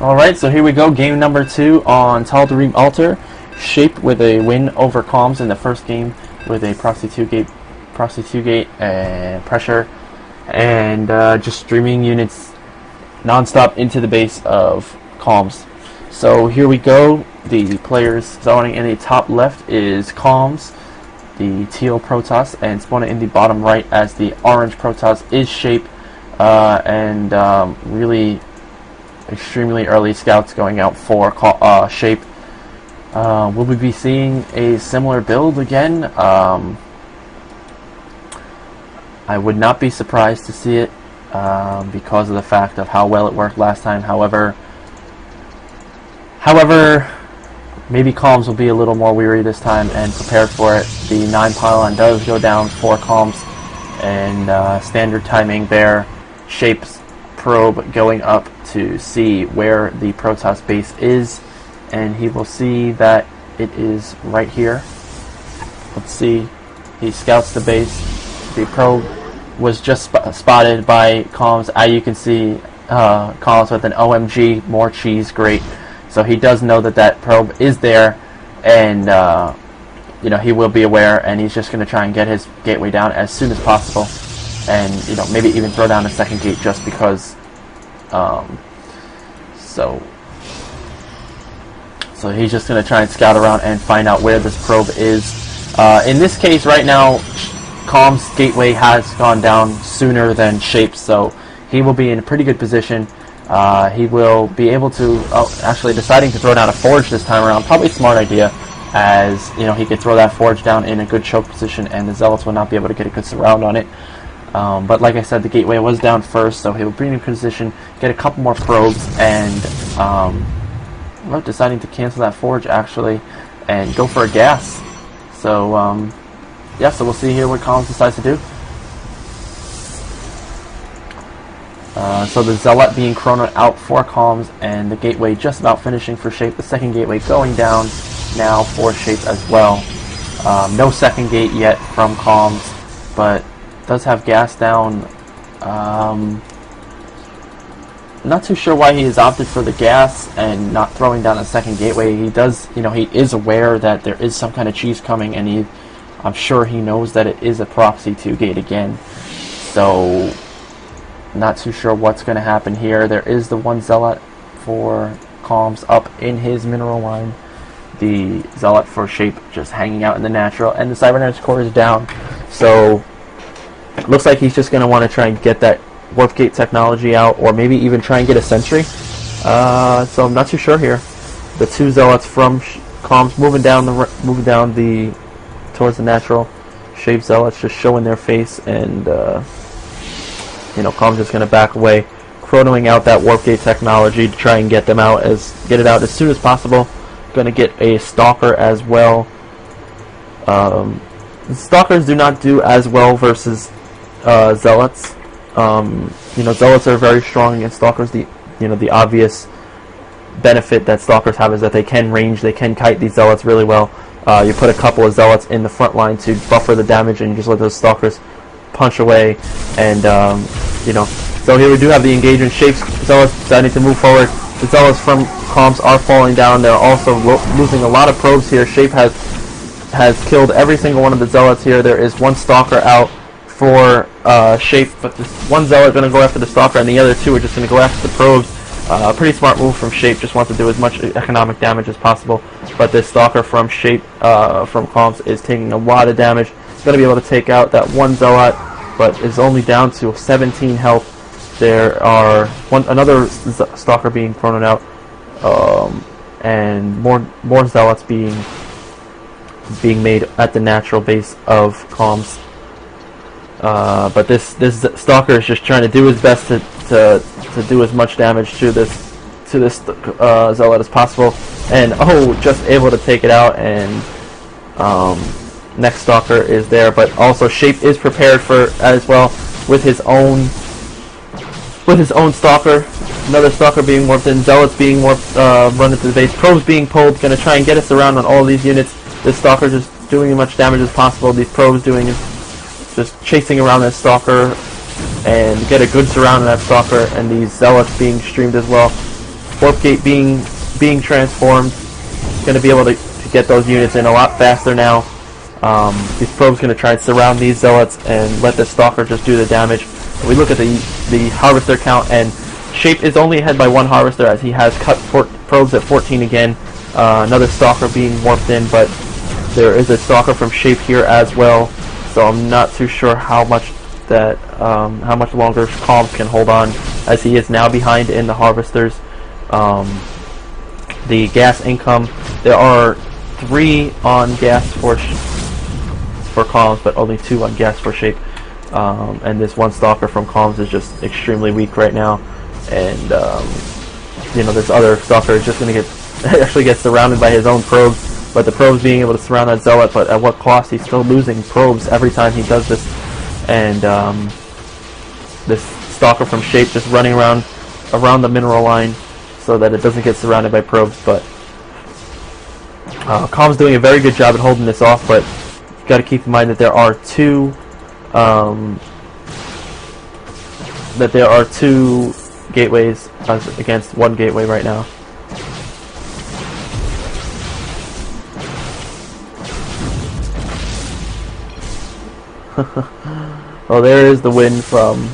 Alright, so here we go, game number 2 on Tal'Darim Altar. Shape with a win over Ccalms in the first game with a Proxy 2 gate and pressure, and just streaming units non-stop into the base of Ccalms. So here we go, the players spawning in the top left is Ccalms, the teal Protoss, and spawning in the bottom right as the orange Protoss is Shape, and really extremely early scouts going out for Shape. Will we be seeing a similar build again? I would not be surprised to see it because of the fact of how well it worked last time. However, maybe Ccalms will be a little more weary this time and prepared for it. The 9 pylon does go down for Ccalms, and standard timing there. Shape's probe going up to see where the Protoss base is, and he will see that it is right here. Let's see, he scouts the base. The probe was just spotted by Ccalms. As you can see, Ccalms with an OMG, more cheese, great. So he does know that that probe is there, and you know, he will be aware, and he's just going to try and get his gateway down as soon as possible, and you know, maybe even throw down a second gate just because. So he's just going to try and scout around and find out where this probe is. In this case, right now, Ccalms' gateway has gone down sooner than Shape, so he will be in a pretty good position. He will be able to, actually deciding to throw down a forge this time around, probably a smart idea, as you know, he could throw that forge down in a good choke position and the Zealots will not be able to get a good surround on it. But like I said, the gateway was down first, so he will be in position, get a couple more probes, and deciding to cancel that forge actually and go for a gas. So yeah, so we'll see here what Ccalms decides to do. So the Zealot being chronoed out for Ccalms, and the gateway just about finishing for Shape. The second gateway going down now for Shape as well. No second gate yet from Ccalms, but does have gas down. Not too sure why he has opted for the gas and not throwing down a second gateway. He does, you know, he is aware that there is some kind of cheese coming, and I'm sure he knows that it is a Proxy 2 gate again. So not too sure what's going to happen here. There is the one Zealot for Ccalms up in his mineral line. The Zealot for Shape just hanging out in the natural, and the Cybernetics core is down. So looks like he's just going to want to try and get that warp gate technology out, or maybe even try and get a sentry. So I'm not too sure here. The two Zealots from Ccalms moving down towards the natural. Shape Zealots just showing their face, and you know, Ccalms just going to back away, chronoing out that warp gate technology to try and get it out as soon as possible. Going to get a Stalker as well. Stalkers do not do as well versus Zealots. You know, Zealots are very strong against Stalkers. The obvious benefit that Stalkers have is that they can range, they can kite these Zealots really well. You put a couple of Zealots in the front line to buffer the damage, and you just let those Stalkers punch away. And you know, so here we do have the engagement. Shape's Zealots deciding to move forward. The Zealots from Ccalms are falling down. They're also losing a lot of probes here. Shape has killed every single one of the Zealots here. There is one Stalker out for Shape, but this one Zealot going to go after the Stalker, and the other two are just going to go after the probes. Pretty smart move from Shape, just wants to do as much economic damage as possible, but this Stalker from Shape, from Ccalms, is taking a lot of damage. He's going to be able to take out that one Zealot, but is only down to 17 health. There are another Stalker being thrown out, and more Zealots being made at the natural base of Ccalms. But this Stalker is just trying to do his best to do as much damage to this Zealot as possible, and just able to take it out. And next Stalker is there, but also Shape is prepared for as well with his own Stalker. Another Stalker being warped in, Zealots being warped, run into the base, probes being pulled, going to try and get us around on all these units. This Stalker just doing as much damage as possible. These probes doing just chasing around that Stalker and get a good surround on that Stalker, and these Zealots being streamed as well. Warp Gate being transformed, going to be able to get those units in a lot faster now. These probes going to try and surround these zealots and let the Stalker just do the damage. We look at the harvester count, and Shape is only ahead by one harvester as he has cut probes at 14 again. Another Stalker being warped in, but there is a Stalker from Shape here as well, so I'm not too sure how much longer Ccalms can hold on, as he is now behind in the harvesters. The gas income, there are 3 on gas for Ccalms, but only 2 on gas for Shape. And this one Stalker from Ccalms is just extremely weak right now, and this other Stalker is just going to actually get surrounded by his own probes, but the probes being able to surround that Zealot, but at what cost? He's still losing probes every time he does this, and this Stalker from Shape just running around the mineral line so that it doesn't get surrounded by probes. But Ccalms doing a very good job at holding this off, but you've got to keep in mind that there are two gateways against one gateway right now. Well, there is the win from